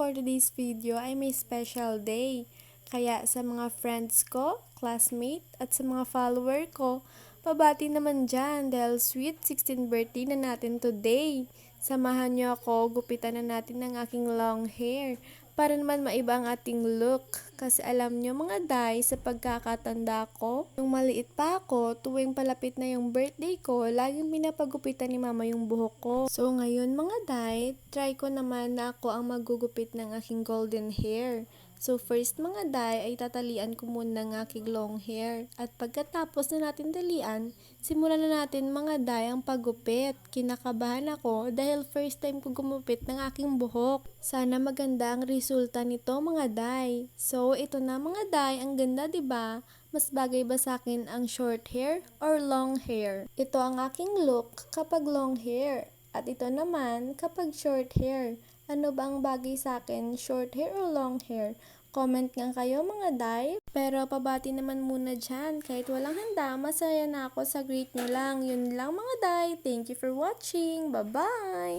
for today's video ay may special day. Kaya sa mga friends ko, classmate, at sa mga follower ko, pabati naman dyan dahil sweet 16th birthday na natin today. Samahan niyo ako, gupitan na natin ng aking long hair para naman maiba ang ating look. Kasi alam niyo mga day, sa pagkakatanda ko, nung maliit pa ako, tuwing palapit na yung birthday ko, laging pinapagupitan ni mama yung buhok ko. So ngayon mga day, try ko naman na ako ang magugupit ng aking golden hair. So first mga day ay tatalian ko muna ng aking long hair. At pagkatapos na natin talian, simulan na natin mga day ang paggupit. Kinakabahan ako dahil first time ko gumupit ng aking buhok. Sana maganda ang resulta nito mga day. So ito na mga day, ang ganda 'di ba? Mas bagay ba sa akin ang short hair or long hair? Ito ang aking look kapag long hair. At ito naman kapag short hair. Ano ba ang bagay sa akin, short hair or long hair? Comment nga kayo mga day. Pero pabati naman muna dyan. Kahit walang handa, masaya na ako sa greet nyo lang. Yun lang mga day. Thank you for watching. Bye-bye!